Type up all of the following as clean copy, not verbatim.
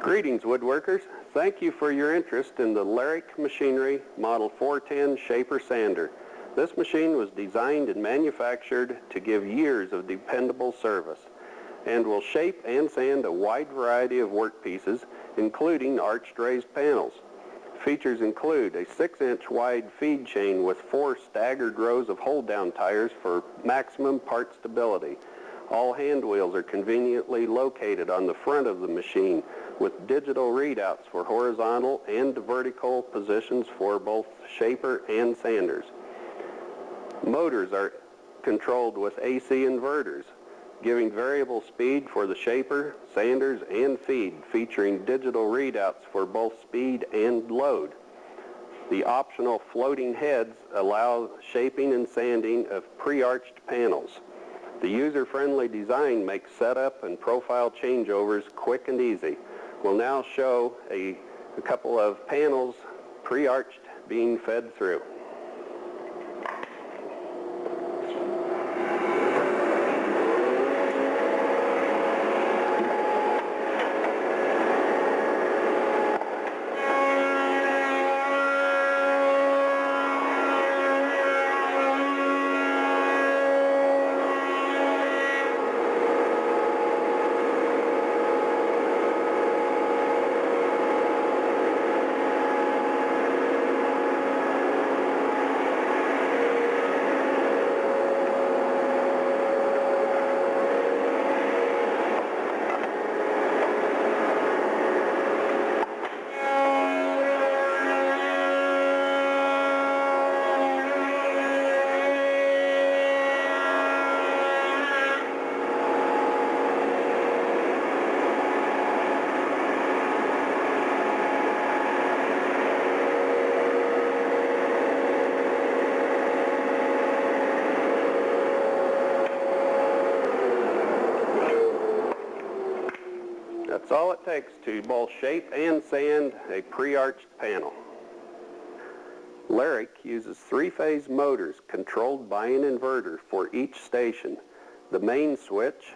Greetings, woodworkers. Thank you for your interest in the LARICK machinery Model 410 Shaper Sander. This machine was designed and manufactured to give years of dependable service and will shape and sand a wide variety of workpieces, including arched raised panels. Features include a 6-inch wide feed chain with 4 staggered rows of hold-down tires for maximum part stability. All hand wheels are conveniently located on the front of the machine with digital readouts for horizontal and vertical positions for both shaper and sanders. Motors are controlled with AC inverters, giving variable speed for the shaper, sanders, and feed, featuring digital readouts for both speed and load. The optional floating heads allow shaping and sanding of pre-arched panels. The user-friendly design makes setup and profile changeovers quick and easy. We'll now show a couple of panels pre-arched being fed through. That's all it takes to both shape and sand a pre-arched panel. LARICK uses 3-phase motors controlled by an inverter for each station. The main switch,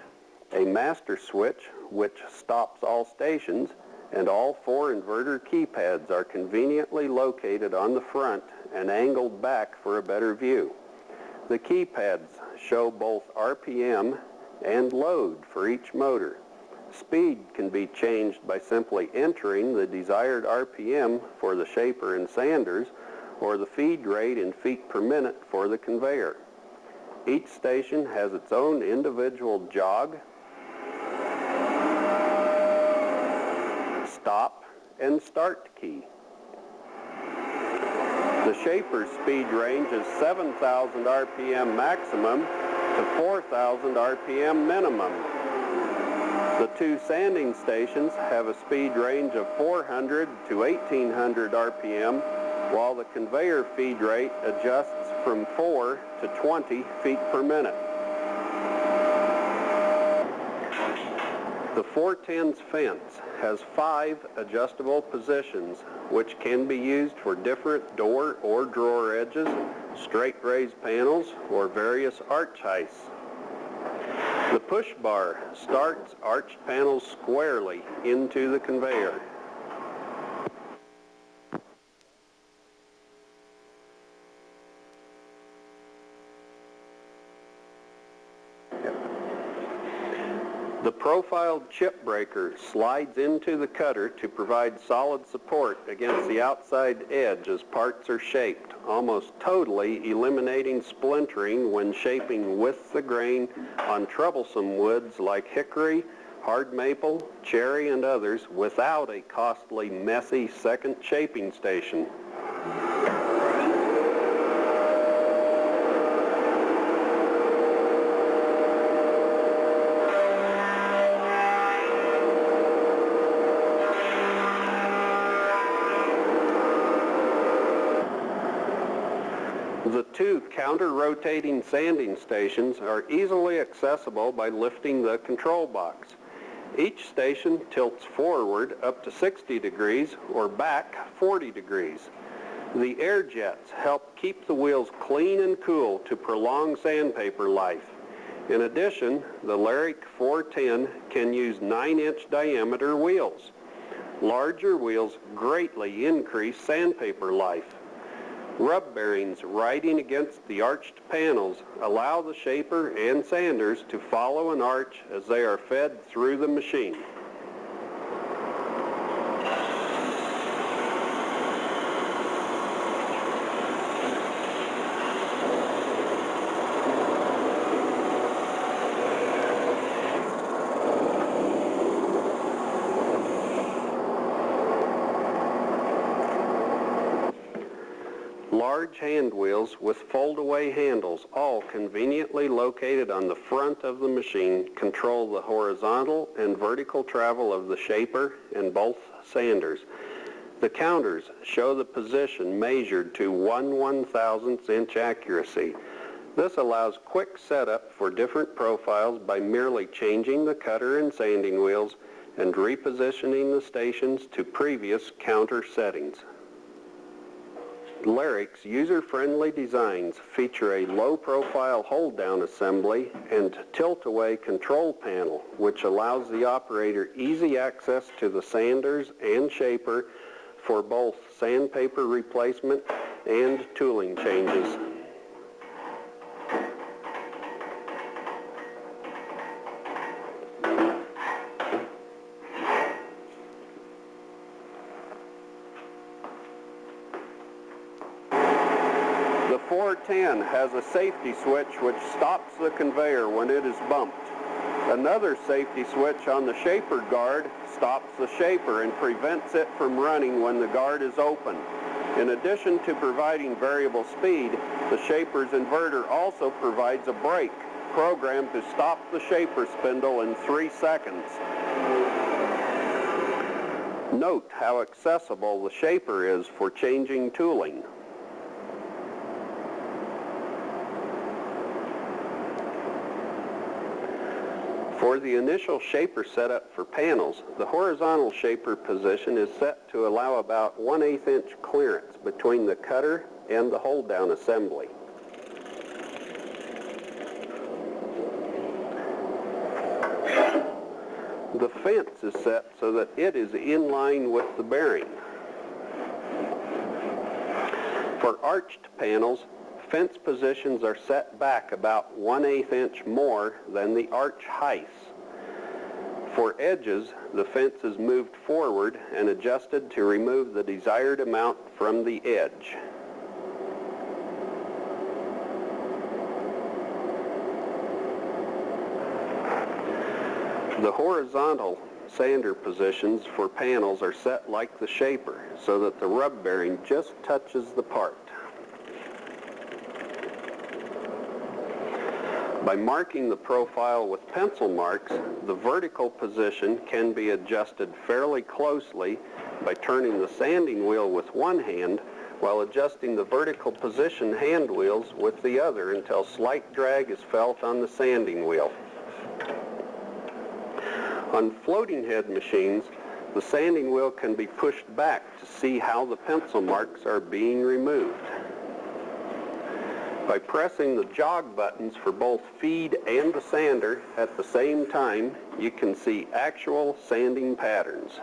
a master switch which stops all stations, and all 4 inverter keypads are conveniently located on the front and angled back for a better view. The keypads show both RPM and load for each motor. Speed can be changed by simply entering the desired RPM for the shaper and sanders, or the feed rate in feet per minute for the conveyor. Each station has its own individual jog, stop, and start key. The shaper's speed range is 7,000 RPM maximum to 4,000 RPM minimum. The 2 sanding stations have a speed range of 400 to 1,800 RPM, while the conveyor feed rate adjusts from 4 to 20 feet per minute. The 410's fence has 5 adjustable positions, which can be used for different door or drawer edges, straight raised panels, or various arch heights. The push bar starts arched panels squarely into the conveyor. The profiled chip breaker slides into the cutter to provide solid support against the outside edge as parts are shaped, almost totally eliminating splintering when shaping with the grain on troublesome woods like hickory, hard maple, cherry, and others without a costly, messy second shaping station. The 2 counter-rotating sanding stations are easily accessible by lifting the control box. Each station tilts forward up to 60 degrees or back 40 degrees. The air jets help keep the wheels clean and cool to prolong sandpaper life. In addition, the LARICK 410 can use 9-inch diameter wheels. Larger wheels greatly increase sandpaper life. Rub bearings riding against the arched panels allow the shaper and sanders to follow an arch as they are fed through the machine. Large hand wheels with fold-away handles, all conveniently located on the front of the machine, control the horizontal and vertical travel of the shaper and both sanders. The counters show the position measured to 1/1000th inch accuracy. This allows quick setup for different profiles by merely changing the cutter and sanding wheels and repositioning the stations to previous counter settings. LARICK's user-friendly designs feature a low-profile hold-down assembly and tilt-away control panel, which allows the operator easy access to the sanders and shaper for both sandpaper replacement and tooling changes. The 410 has a safety switch which stops the conveyor when it is bumped. Another safety switch on the shaper guard stops the shaper and prevents it from running when the guard is open. In addition to providing variable speed, the shaper's inverter also provides a brake programmed to stop the shaper spindle in 3 seconds. Note how accessible the shaper is for changing tooling. For the initial shaper setup for panels, the horizontal shaper position is set to allow about 1/8 inch clearance between the cutter and the hold-down assembly. The fence is set so that it is in line with the bearing. For arched panels, fence positions are set back about 1/8 inch more than the arch height. For edges, the fence is moved forward and adjusted to remove the desired amount from the edge. The horizontal sander positions for panels are set like the shaper so that the rub bearing just touches the part. By marking the profile with pencil marks, the vertical position can be adjusted fairly closely by turning the sanding wheel with one hand while adjusting the vertical position hand wheels with the other until slight drag is felt on the sanding wheel. On floating head machines, the sanding wheel can be pushed back to see how the pencil marks are being removed. By pressing the jog buttons for both feed and the sander at the same time, you can see actual sanding patterns.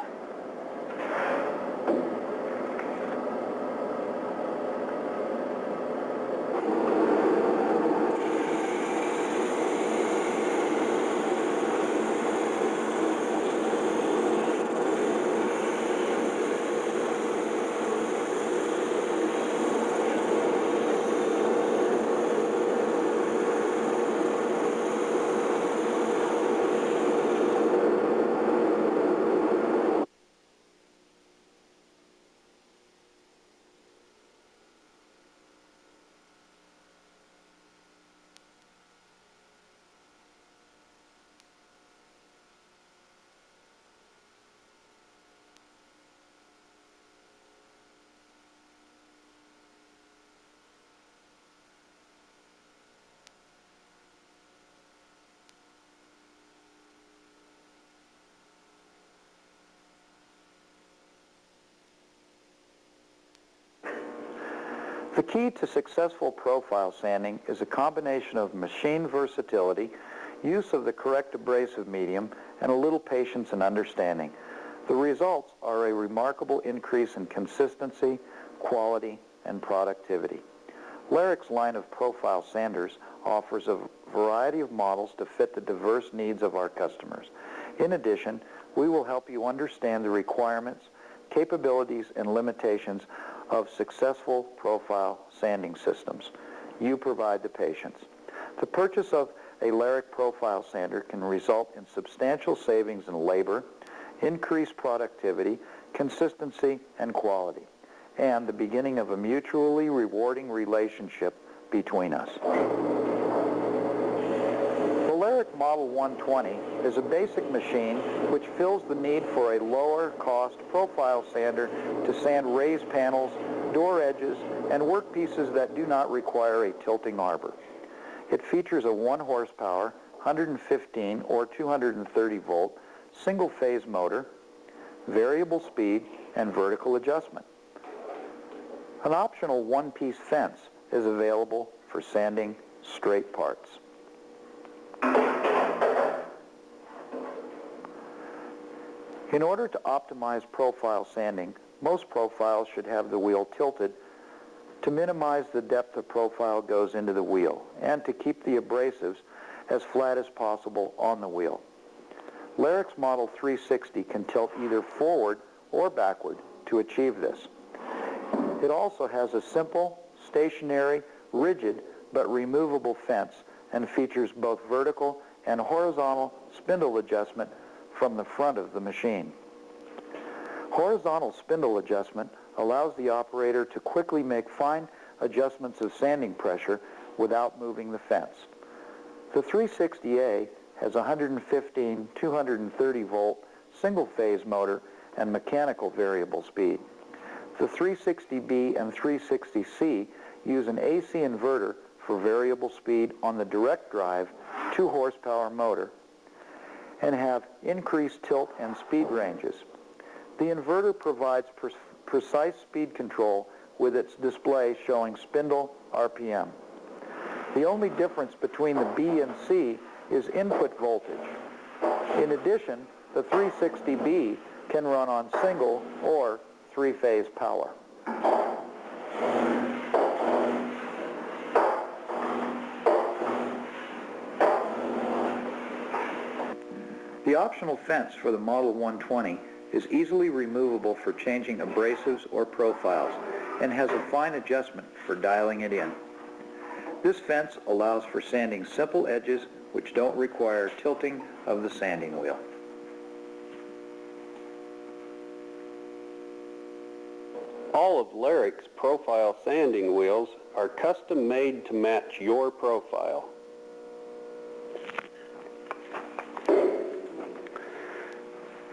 The key to successful profile sanding is a combination of machine versatility, use of the correct abrasive medium, and a little patience and understanding. The results are a remarkable increase in consistency, quality, and productivity. LARICK's line of profile sanders offers a variety of models to fit the diverse needs of our customers. In addition, we will help you understand the requirements, capabilities, and limitations of successful profile sanding systems. You provide the patience. The purchase of a LARICK profile sander can result in substantial savings in labor, increased productivity, consistency, and quality, and the beginning of a mutually rewarding relationship between us. The LARICK Model 120 is a basic machine which fills the need for a lower-cost profile sander to sand raised panels, door edges, and workpieces that do not require a tilting arbor. It features a 1 horsepower, 115 or 230 volt single-phase motor, variable speed, and vertical adjustment. An optional one-piece fence is available for sanding straight parts. In order to optimize profile sanding, most profiles should have the wheel tilted to minimize the depth of profile goes into the wheel and to keep the abrasives as flat as possible on the wheel. LARICK's Model 360 can tilt either forward or backward to achieve this. It also has a simple, stationary, rigid, but removable fence and features both vertical and horizontal spindle adjustment from the front of the machine. Horizontal spindle adjustment allows the operator to quickly make fine adjustments of sanding pressure without moving the fence. The 360A has a 115, 230 volt single-phase motor and mechanical variable speed. The 360B and 360C use an AC inverter for variable speed on the direct drive 2 horsepower motor and have increased tilt and speed ranges. The inverter provides precise speed control with its display showing spindle RPM. The only difference between the B and C is input voltage. In addition, the 360B can run on single or 3-phase power. The optional fence for the Model 120 is easily removable for changing abrasives or profiles and has a fine adjustment for dialing it in. This fence allows for sanding simple edges which don't require tilting of the sanding wheel. All of LARICK's profile sanding wheels are custom made to match your profile.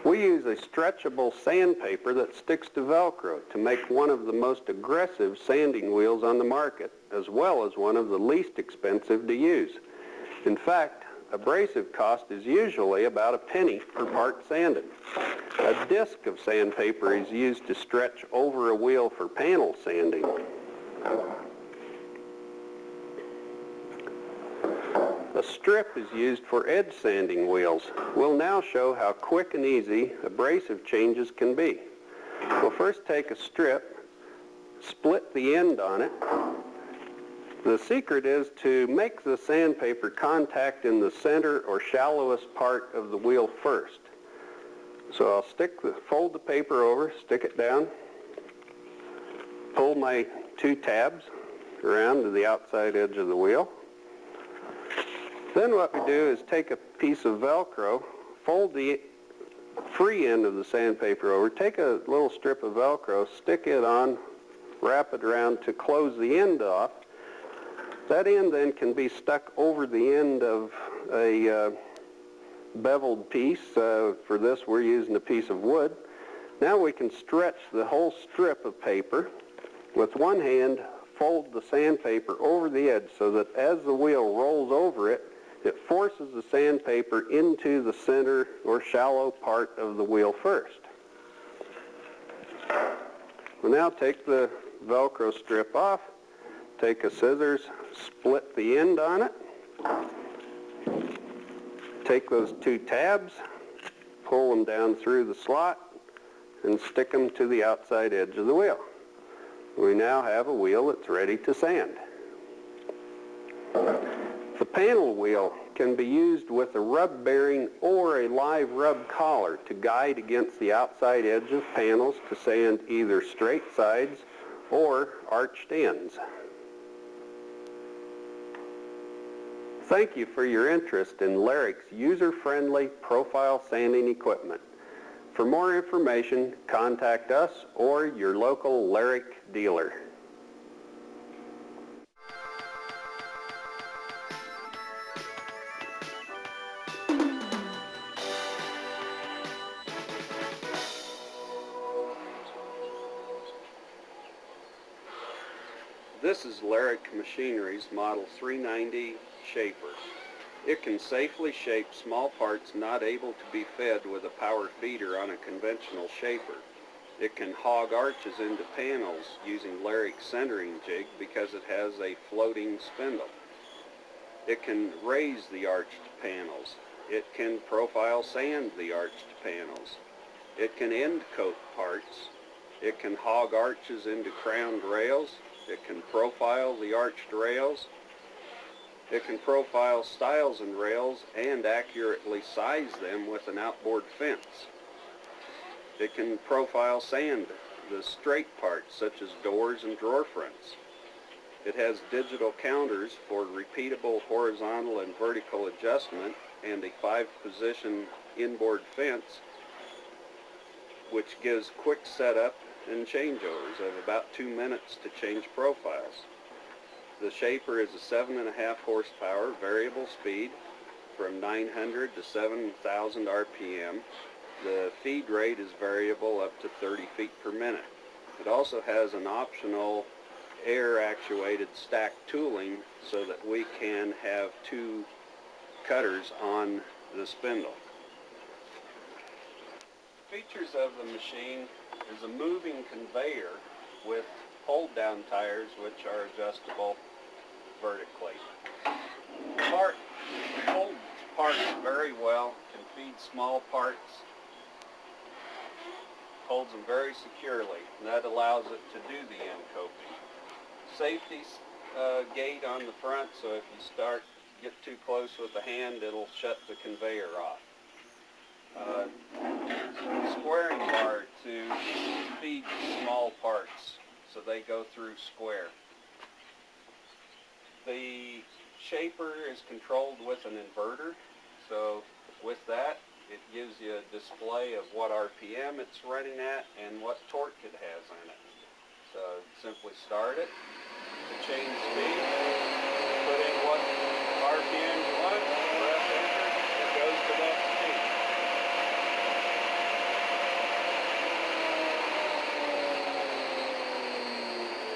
We use a stretchable sandpaper that sticks to Velcro to make one of the most aggressive sanding wheels on the market, as well as one of the least expensive to use. In fact, abrasive cost is usually about a penny per part sanded. A disc of sandpaper is used to stretch over a wheel for panel sanding. A strip is used for edge sanding wheels. We'll now show how quick and easy abrasive changes can be. We'll first take a strip, split the end on it. The secret is to make the sandpaper contact in the center or shallowest part of the wheel first. So I'll fold the paper over, stick it down, pull my 2 tabs around to the outside edge of the wheel. Then what we do is take a piece of Velcro, fold the free end of the sandpaper over, take a little strip of Velcro, stick it on, wrap it around to close the end off. That end then can be stuck over the end of a beveled piece. For this we're using a piece of wood. Now we can stretch the whole strip of paper. With one hand, fold the sandpaper over the edge so that as the wheel rolls over it, it forces the sandpaper into the center or shallow part of the wheel first. We'll now take the Velcro strip off, take a scissors, split the end on it, take those 2 tabs, pull them down through the slot, and stick them to the outside edge of the wheel. We now have a wheel that's ready to sand. The panel wheel can be used with a rub bearing or a live rub collar to guide against the outside edge of panels to sand either straight sides or arched ends. Thank you for your interest in LARICK's user-friendly profile sanding equipment. For more information, contact us or your local LARICK dealer. This is LARICK Machinery's Model 390 shaper. It can safely shape small parts not able to be fed with a power feeder on a conventional shaper. It can hog arches into panels using LARICK centering jig because it has a floating spindle. It can raise the arched panels. It can profile sand the arched panels. It can end coat parts. It can hog arches into crowned rails. It can profile the arched rails. It can profile stiles and rails and accurately size them with an outboard fence. It can profile sand the straight parts such as doors and drawer fronts. It has digital counters for repeatable horizontal and vertical adjustment and a 5-position inboard fence which gives quick setup and changeovers of about 2 minutes to change profiles. The shaper is a 7.5 horsepower variable speed from 900 to 7,000 RPM. The feed rate is variable up to 30 feet per minute. It also has an optional air-actuated stack tooling so that we can have 2 cutters on the spindle. Features of the machine is a moving conveyor with hold-down tires which are adjustable vertically. Holds parts very well, can feed small parts, holds them very securely, and that allows it to do the end coping. Safety gate on the front, so if you get too close with the hand, it'll shut the conveyor off. Squaring bar to feed small parts, so they go through square. The shaper is controlled with an inverter, so with that it gives you a display of what RPM it's running at and what torque it has in it. So simply start it, change speed, put in what RPM you want, press enter, it goes to that speed.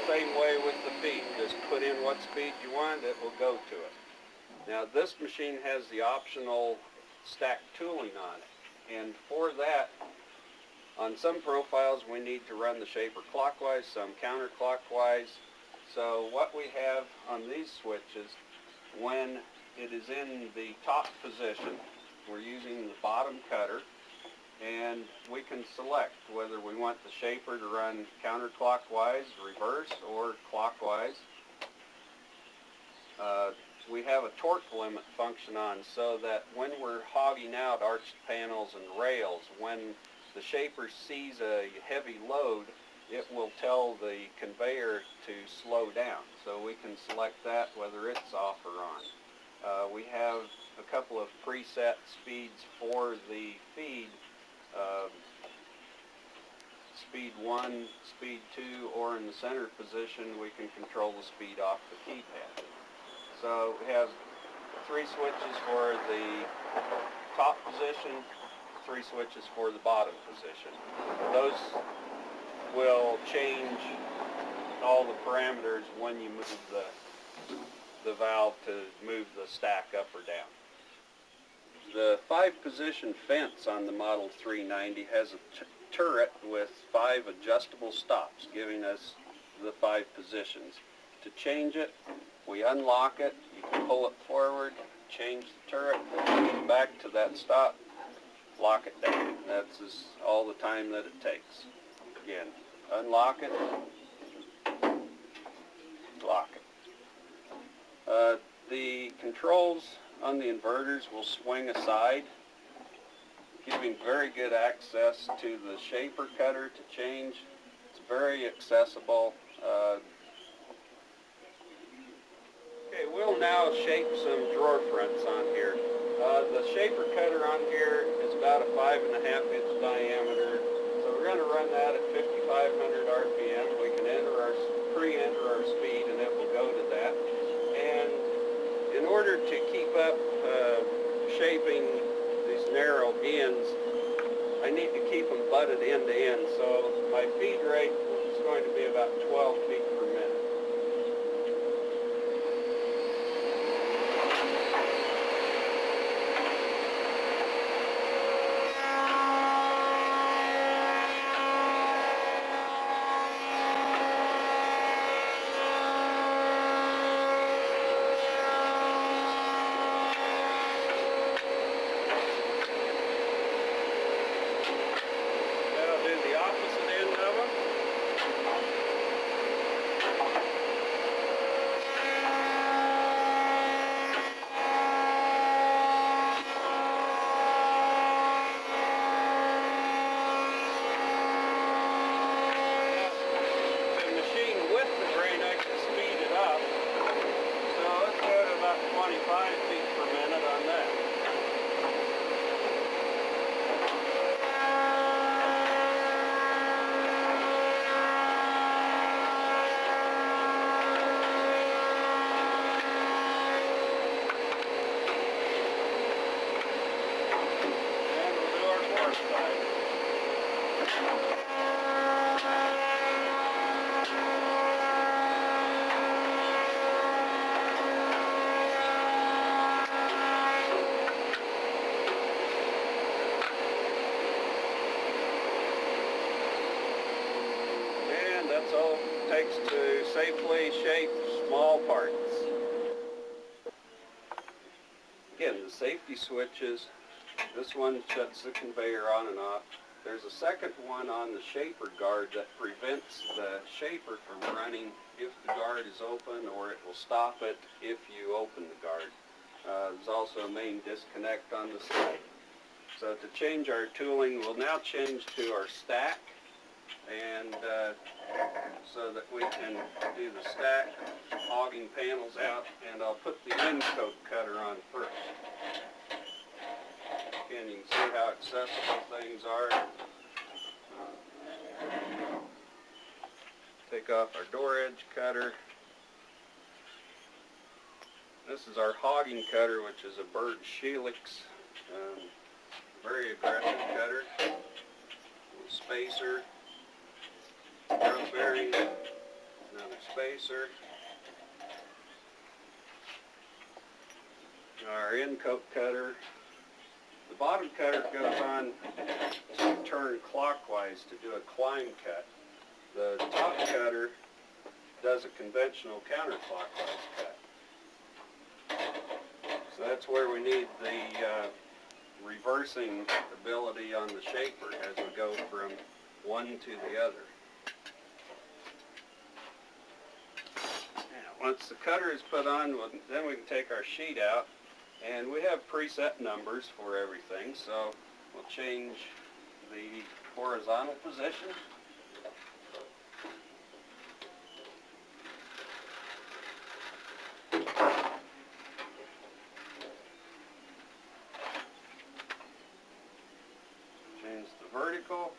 Same way with the feed, just put in what speed you want, it will go to it. Now this machine has the optional stack tooling on it, and for that, on some profiles we need to run the shaper clockwise, some counterclockwise. So what we have on these switches, when it is in the top position, we're using the bottom cutter, and we can select whether we want the shaper to run counterclockwise, reverse, or clockwise. We have a torque limit function on so that when we're hogging out arched panels and rails, when the shaper sees a heavy load, it will tell the conveyor to slow down. So we can select that whether it's off or on. We have a couple of preset speeds for the feed. Speed 1, speed 2, or in the center position we can control the speed off the keypad. So we have 3 switches for the top position, 3 switches for the bottom position. Those will change all the parameters when you move the valve to move the stack up or down. The 5-position fence on the Model 390 has a turret with 5 adjustable stops, giving us the 5 positions. To change it, we unlock it, you can pull it forward, change the turret, back to that stop. lock it down. That's all the time that it takes. Again, unlock it, lock it. The controls on the inverters will swing aside, giving very good access to the shaper cutter to change. It's very accessible. Okay, we'll now shape some drawer fronts on here. The shaper cutter on here is about a 5.5-inch diameter, so we're going to run that at 5,500 RPM. We can pre-enter our speed, and it will go to that. And in order to keep up shaping these narrow ends, I need to keep them butted end to end, so my feed rate is going to be about 12 feet per minute. That's all it takes to safely shape small parts. Again, the safety switches, this one shuts the conveyor on and off. There's a second one on the shaper guard that prevents the shaper from running if the guard is open, or it will stop it if you open the guard. There's also a main disconnect on the side. So to change our tooling, we'll now change to our stack, and so that we can do the stack, hogging panels out, and I'll put the end coat cutter on first. Again, you can see how accessible things are. Take off our door edge cutter. This is our hogging cutter, which is a Bird Helix. Very aggressive cutter. Little spacer. Drum bearing. Another spacer. Our end coat cutter. The bottom cutter goes on to turn clockwise to do a climb cut. The top cutter does a conventional counterclockwise cut. So that's where we need the reversing ability on the shaper as we go from one to the other. Now, once the cutter is put on, then we can take our sheet out, and we have preset numbers for everything, so we'll change the horizontal position. Change the vertical.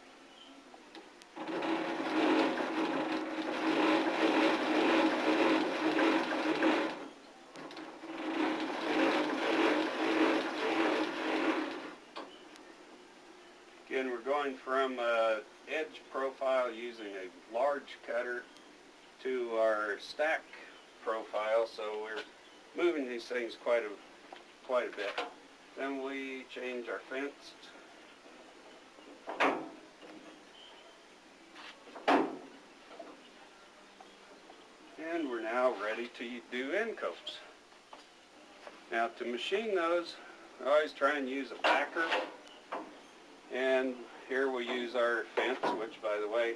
Again, we're going from edge profile using a large cutter to our stack profile, so we're moving these things quite a bit. Then we change our fence. And we're now ready to do end coats. Now, to machine those, I always try and use a backer. And here we use our fence, which, by the way,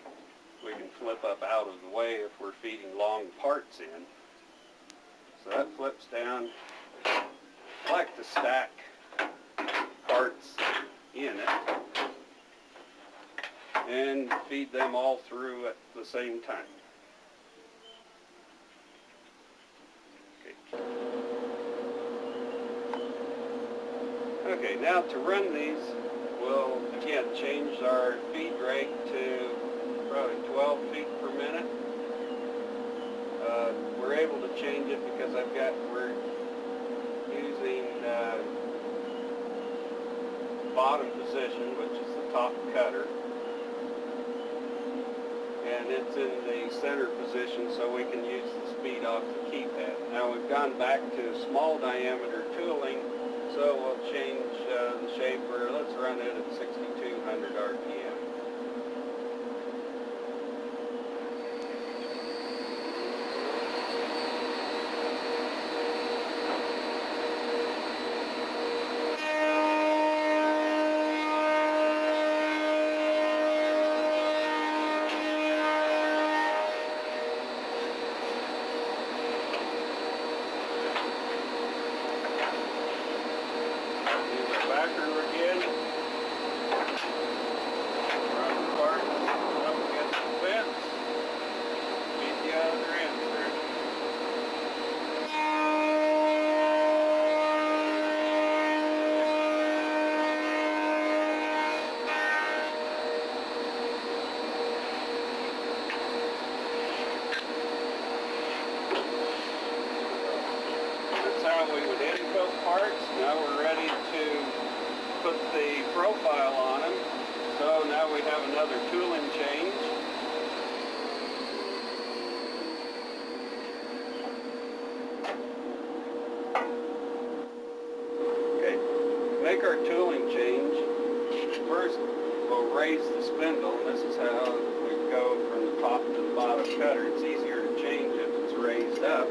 we can flip up out of the way if we're feeding long parts in. So that flips down. I like to stack parts in it and feed them all through at the same time. Okay, now to run these, we'll again change our feed rate to probably 12 feet per minute. We're able to change it because we're using bottom position, which is the top cutter. And it's in the center position, so we can use the speed off the keypad. Now we've gone back to small diameter tooling, so we'll change the shaper. Let's run it at 6,200 RPM. We would incoat parts. Now we're ready to put the profile on them. So now we have another tooling change. Okay, to make our tooling change, first we'll raise the spindle. This is how we go from the top to the bottom cutter. It's easier to change if it's raised up.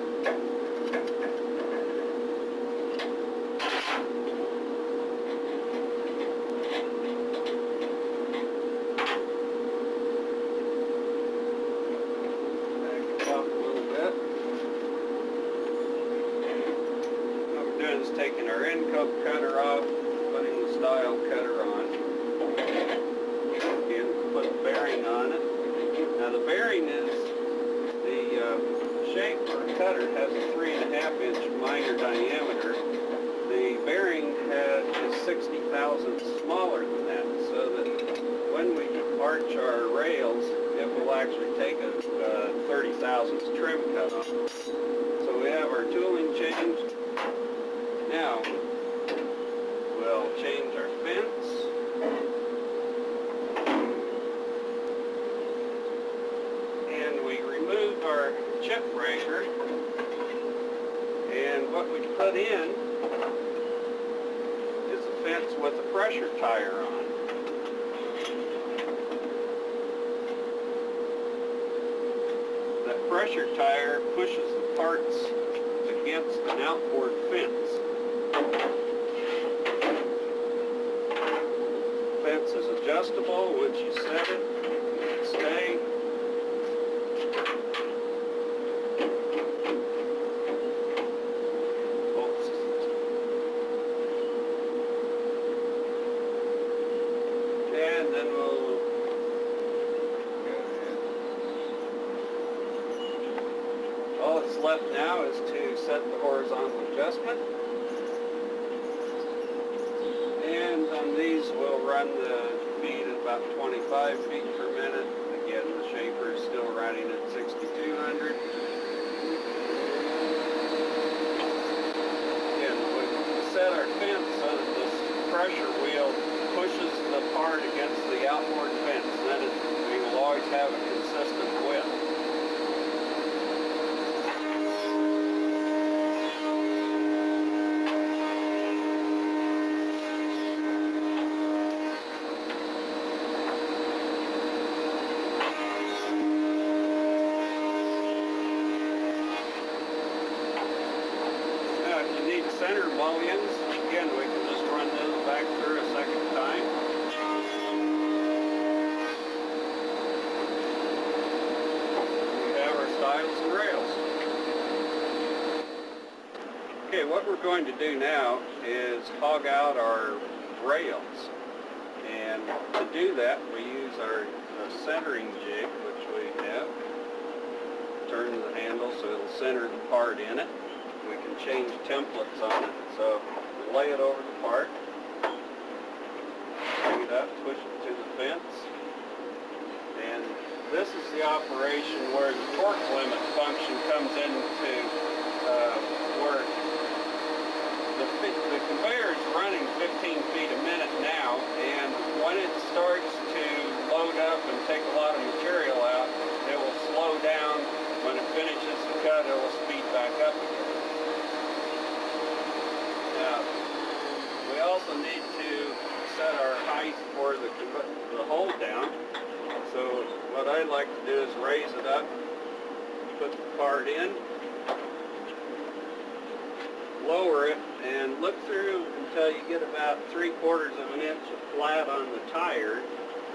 Taking our end cup cutter off, putting the style cutter on. Again, put a bearing on it. Now the bearing is the shape for a cutter has a 3.5-inch minor diameter. The bearing is 60 thousandths smaller than that, so that when we arch our rails, it will actually take a 30 thousandths trim cut off. So we have our tooling changed. Now, we'll change our fence. And we removed our chip breaker. And what we put in is a fence with a pressure tire on. That pressure tire pushes the parts against an outboard fence. Fence is adjustable. Once you set it, you can stay. Oops. And then we'll go ahead. All that's left now is to set the horizontal adjustment. And on these we'll run the feed at about 25 feet per minute. Again, the shaper is still running at 6,200. Again, we set our fence so that this pressure wheel pushes the part against the outboard fence. Then we will always have a consistent width. Center mullions, again, we can just run those back through a second time. what we're going to do now is hog out our rails. And to do that, we use our centering jig, which we have. Turn the handle so it'll center the part in it. We can change templates on it. So we lay it over the part, bring it up, push it to the fence. And this is the operation where the torque limit function comes into where the conveyor is running 15 feet a minute now, and when it starts to load up and take a lot of material out, it will slow down. When it finishes the cut, it will speed back up again. Now, we also need to set our height for the hold down. So what I like to do is raise it up, put the part in, lower it, and look through until you get about 3/4 of an inch of flat on the tire.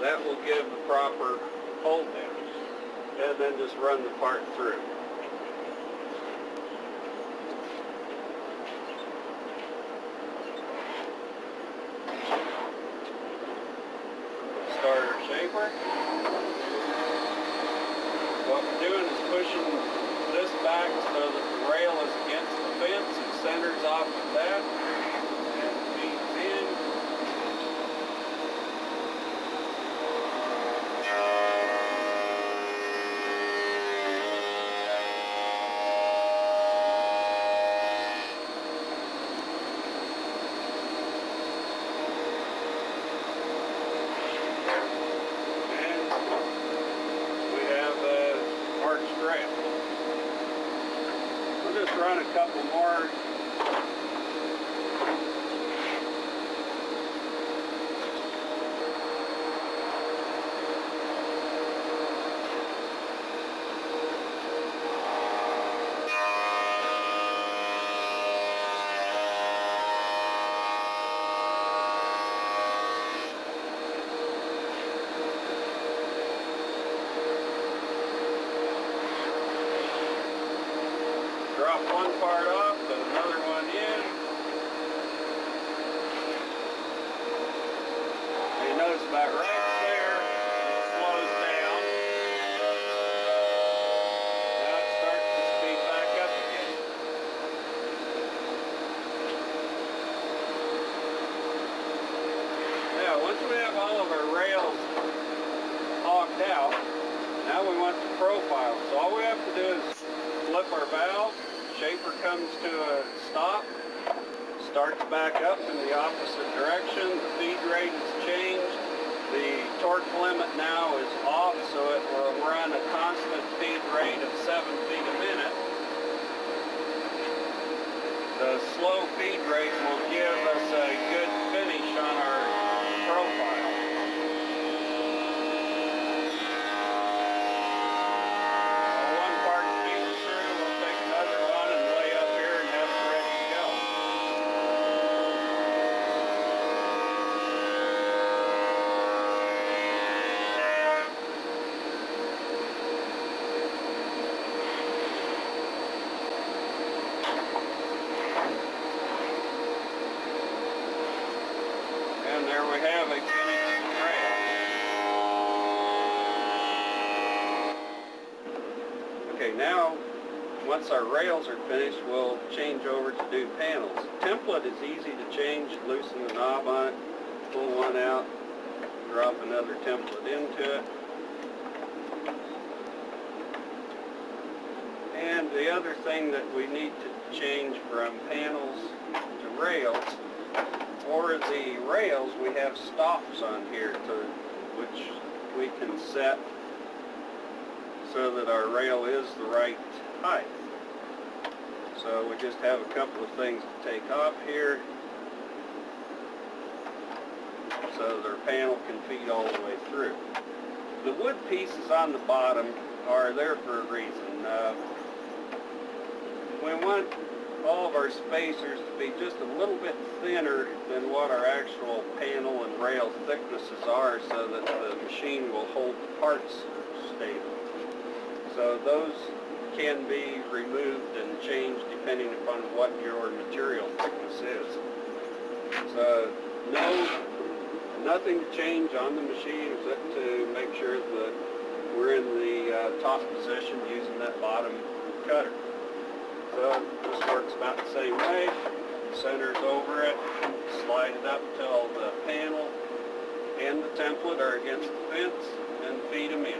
That will give the proper hold down. And then just run the part through. Start our shaper. What we're doing is pushing this back so that the rail is against the fence. It centers off of that and feeds in. We'll just run a couple more. Drop one part off, put another one in. And you notice about right there, it slows down. Now it starts to speed back up again. Now, once we have all of our rails hogged out, now we want the profile. So all we have to do is flip our valve. Shaper comes to a stop, starts back up in the opposite direction, the feed rate is changed, the torque limit now is off, so it will run a constant feed rate of 7 feet a minute. The slow feed rate will give us a good finish on our profile. And there we have a finished rail. Okay, now once our rails are finished, we'll change over to do panels. Template is easy to change. Loosen the knob on it, pull one out, drop another template into it. And the other thing that we need to change from panels to rails, for the rails we have stops on here which we can set so that our rail is the right height. So we just have a couple of things to take off here so that our panel can feed all the way through. The wood pieces on the bottom are there for a reason. We want all of our spacers to be just a little bit thinner than what our actual panel and rail thicknesses are so that the machine will hold the parts stable. So those can be removed and changed depending upon what your material thickness is. So nothing to change on the machine except to make sure that we're in the top position using that bottom cutter. So this works about the same way. Center's over it, slide it up till the panel and the template are against the fence, and feed them in.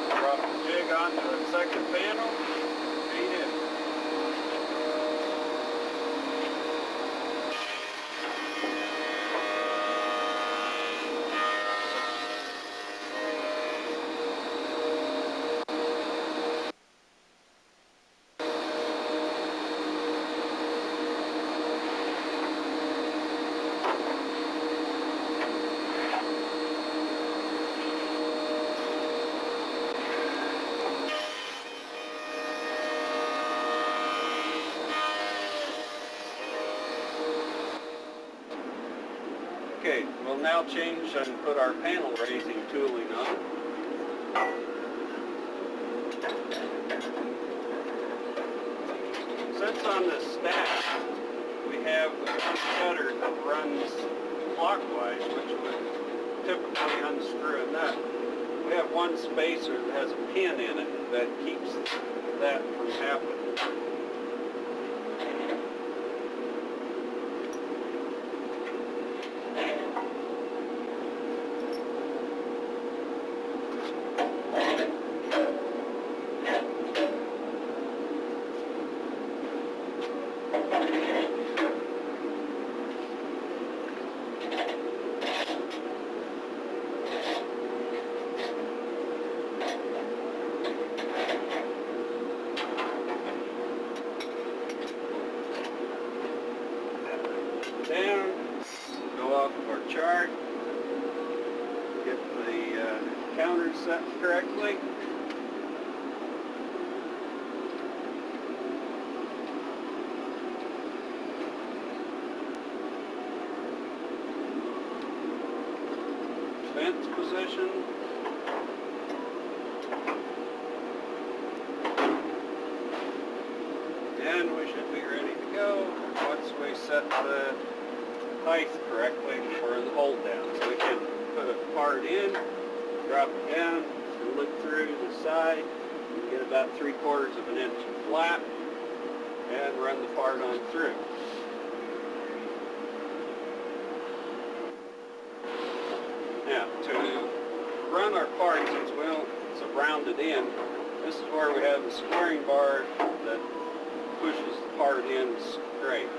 Drop the jig onto the second panel, feed in. Okay, we'll now change and put our panel raising tooling on. Since on the stack we have a cutter that runs clockwise, which would typically unscrew a nut, we have one spacer that has a pin in it that keeps that from happening. Down, go off of our chart, get the counter set correctly. Fence position. And we should be ready to go once we set the height correctly for the hold down. So we can put a part in, drop it down, and look through the side, get about 3/4 of an inch of flap, and run the part on through. Now, to run our part, since it's a rounded end, this is where we have the squaring bar that pushes the part in straight.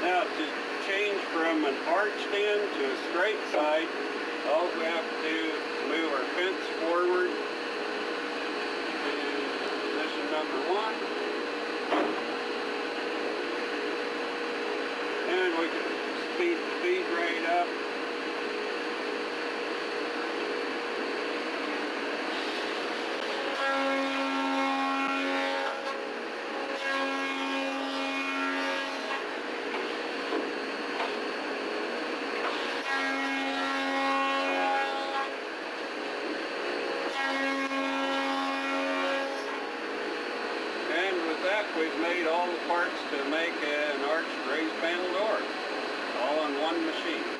Now, to change from an arched end to a straight side, all we have to do is move our fence forward to position number 1. And we can speed the feed rate up. We've made all the parts to make an arched raised panel door. all on one machine.